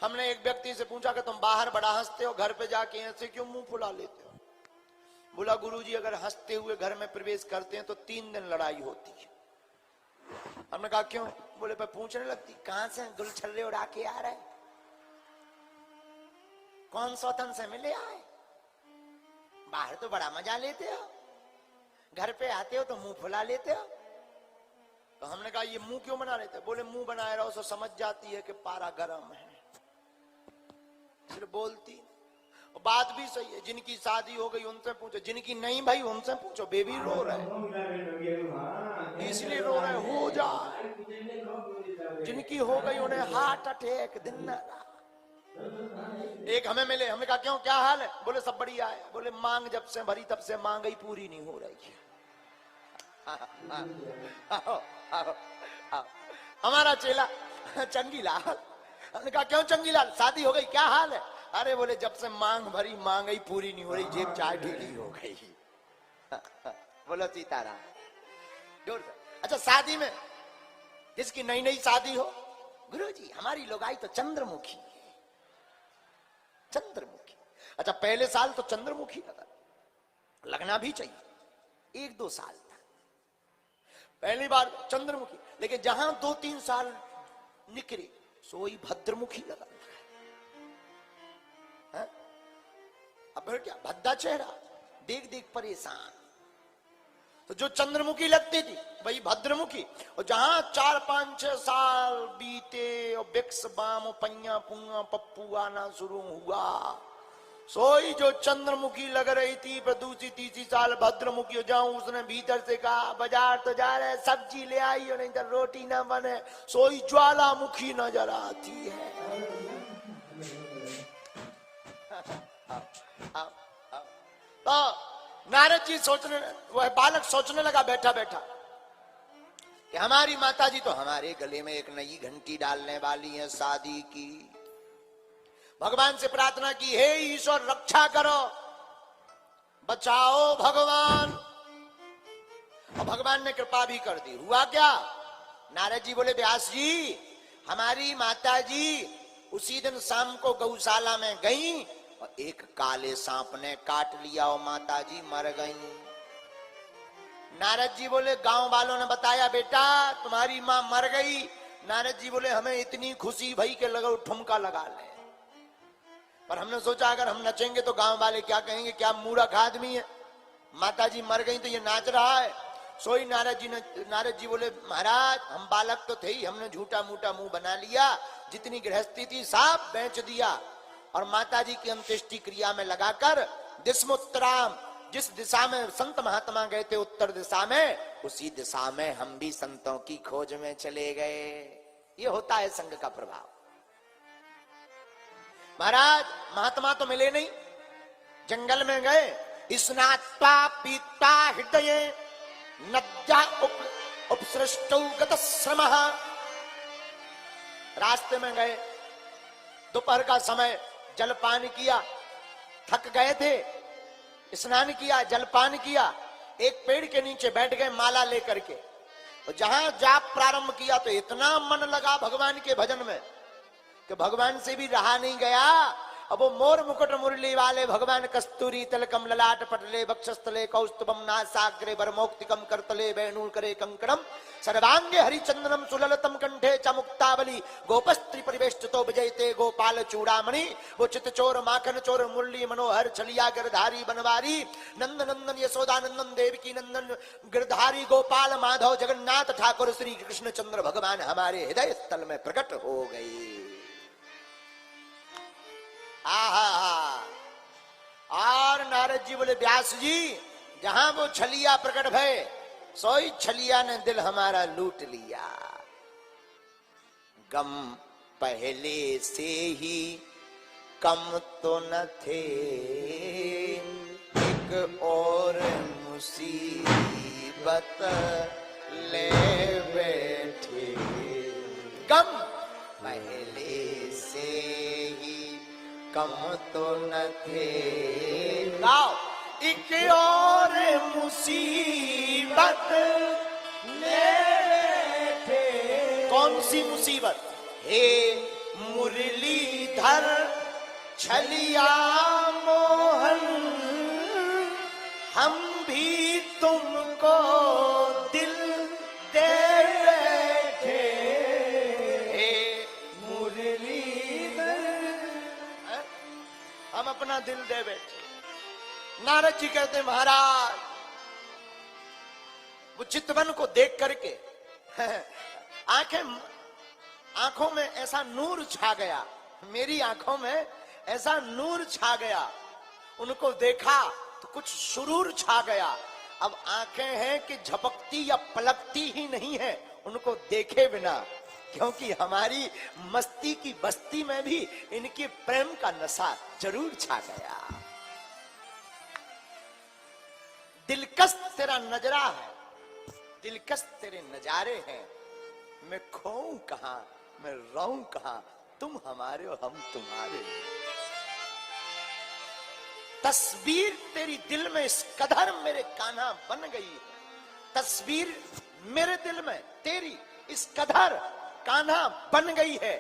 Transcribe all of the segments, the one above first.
हमने एक व्यक्ति से पूछा कि तुम बाहर बड़ा हंसते हो, घर पे जाके ऐसे क्यों मुंह फुला लेते हो? बोला गुरुजी अगर हंसते हुए घर में प्रवेश करते हैं तो 3 दिन लड़ाई होती है। हमने कहा क्यों? बोले पर पूछने लगती कहां से गुलछर्रे उड़ा के आ रहे, कौन सौतन से मिले आए, बाहर तो बड़ा मजा लेते हो, घर पे आते हो तो मुंह फुला लेते हो। तो हमने कहा ये मुंह क्यों बना लेते? बोले मुंह बनाए रहो तो समझ जाती है कि पारा गर्म है, फिर बोलती। बात भी सही है, जिनकी शादी हो गई उनसे पूछो, जिनकी नहीं भाई उनसे पूछो, बेबी रो रहे इसलिए रो रहे, हो जाए। जिनकी हो गई उन्हें हार्ट अटैक दिन न रात। एक हमें मिले, हमें कहा क्यों, क्या हाल है? बोले सब बढ़िया है। बोले मांग जब से भरी तब से मांग ही पूरी नहीं हो रही है। आओ, आओ, आओ। हमारा चेला चंगीलाल, हमने कहा क्यों चंगीलाल, शादी हो गई, क्या हाल है? अरे बोले जब से मांग भरी मांग ही पूरी नहीं हो रही, जेब चाय ढीली हो गई। बोलो सीताराम, जोर से। अच्छा शादी में जिसकी नई नई शादी हो, गुरुजी हमारी लोगाई तो चंद्रमुखी है, चंद्रमुखी। अच्छा पहले साल तो चंद्रमुखी लगा, लगना भी चाहिए, 1-2 साल था पहली बार चंद्रमुखी, लेकिन जहां 2-3 साल निकले सोई भद्रमुखी लगा। अब फिर क्या, भद्दा चेहरा देख देख परेशान। तो जो चंद्रमुखी लगती थी वही भद्रमुखी, और जहां 4-5-6 साल बीते और बिक्स बाम और पैया पुंगा पप्पू आना शुरू हुआ, सोई जो चंद्रमुखी लग रही थी पर दूसरी तीसरी साल भद्रमुखी हो जाऊं। उसने भीतर से कहा बाजार तो जा रहे, सब्जी ले आई और नहीं तो रोटी ना बने, सोई ज्वालामुखी नजर आती है। तो नारद जी सोचने, वह बालक सोचने लगा बैठा बैठा कि हमारी माता जी तो हमारे गले में एक नई घंटी डालने वाली है शादी की। भगवान से प्रार्थना की, हे ईश्वर रक्षा करो, बचाओ भगवान। और भगवान ने कृपा भी कर दी। हुआ क्या? नारद जी बोले व्यास जी हमारी माता जी उसी दिन शाम को गौशाला में गई और एक काले सांप ने काट लिया और माता जी मर गई। नारद जी बोले गांव वालों ने बताया बेटा तुम्हारी मां मर गई। नारद जी बोले हमें इतनी खुशी भई के लगो ठुमका लगा ले, पर हमने सोचा अगर हम नचेंगे तो गांव वाले क्या कहेंगे, क्या मूर्ख आदमी है, माता जी मर गई तो ये नाच रहा है। सोई नारद जी बोले महाराज हम बालक तो थे ही, हमने झूठा मूठा मुंह बना लिया, जितनी गृहस्थी थी सब बेच दिया और माता जी की अंत्येष्टि क्रिया में लगाकर दिशमुत्तराम, जिस दिशा में संत महात्मा गए थे उत्तर दिशा में, उसी दिशा में हम भी संतों की खोज में चले गए। ये होता है संग का प्रभाव। महाराज महात्मा तो मिले नहीं, जंगल में गए। स्नात्वा पीता हृदय नद्या उपसृष्टौ गतश्रमः। रास्ते में गए, दोपहर का समय, जलपान किया, थक गए थे, स्नान किया, जलपान किया, एक पेड़ के नीचे बैठ गए माला लेकर के। तो जहां जाप प्रारंभ किया तो इतना मन लगा भगवान के भजन में कि भगवान से भी रहा नहीं गया। अब वो मोर मुकुट मुरली वाले भगवान कस्तूरी तिलकम ललाट पटले वक्षस्थले कौस्तुभम नासाग्रे वरमौक्तिकम करतले वेणु करे कंकणम सर्वांगे हरिचंदनम सुललतम कंठे च मुक्तावली गोपस्त्री परिवेष्टितो विजयते गोपाल चूड़ामणि। वो चितचोर माखन चोर मुरली मनोहर छलिया गिरधारी बनवारी नंद नंदन यशोदानंदन देवकी नंदन गिरधारी गोपाल माधव जगन्नाथ ठाकुर श्री कृष्ण चंद्र भगवान हमारे हृदय स्थल में प्रकट हो गए। और नारद जी बोले व्यास जी जहां वो छलिया प्रकट भय सोई छलिया ने दिल हमारा लूट लिया। गम पहले से ही कम तो न थे, एक और मुसीबत ले बैठे। गम पहले से ही कम तो न थे, गाओ एक और मुसीबत ले बैठे। कौन सी मुसीबत? हे मुरलीधर छलिया मोहन, हम भी तुमको दिल दे बैठे मुरलीधर, हम अपना दिल दे बैठे। नारद जी कहते महाराज, वो चितवन को देख करके आंखों में ऐसा नूर छा गया, मेरी आंखों में ऐसा नूर छा गया, उनको देखा तो कुछ सुरूर छा गया। अब आंखें हैं कि झपकती या पलकती ही नहीं है उनको देखे बिना, क्योंकि हमारी मस्ती की बस्ती में भी इनके प्रेम का नशा जरूर छा गया। दिलकश तेरा नजरा है, दिलकश तेरे नजारे हैं, मैं खोऊं कहां, मैं रहूं कहां, तुम हमारे और हम तुम्हारे। तस्वीर तेरी दिल में इस कदर मेरे कान्हा बन गई है, तस्वीर मेरे दिल में तेरी इस कदर कान्हा बन गई है,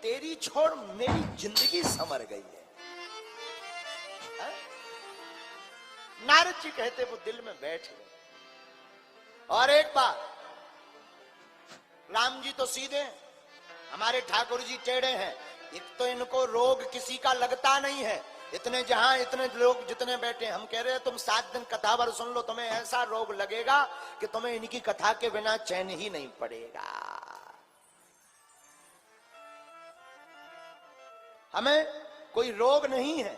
तेरी छोड़ मेरी जिंदगी संवर गई है। नारद जी कहते वो दिल में बैठ गए। और एक बार राम जी तो सीधे, हमारे ठाकुर जी टेढ़े हैं, एक तो इनको रोग किसी का लगता नहीं है, इतने जहां इतने लोग जितने बैठे, हम कह रहे हैं तुम 7 दिन कथा भर सुन लो, तुम्हें ऐसा रोग लगेगा कि तुम्हें इनकी कथा के बिना चैन ही नहीं पड़ेगा। हमें कोई रोग नहीं है,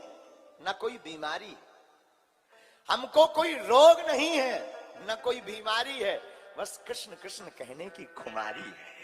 ना कोई बीमारी, हमको कोई रोग नहीं है, न कोई बीमारी है, बस कृष्ण कृष्ण कहने की खुमारी है।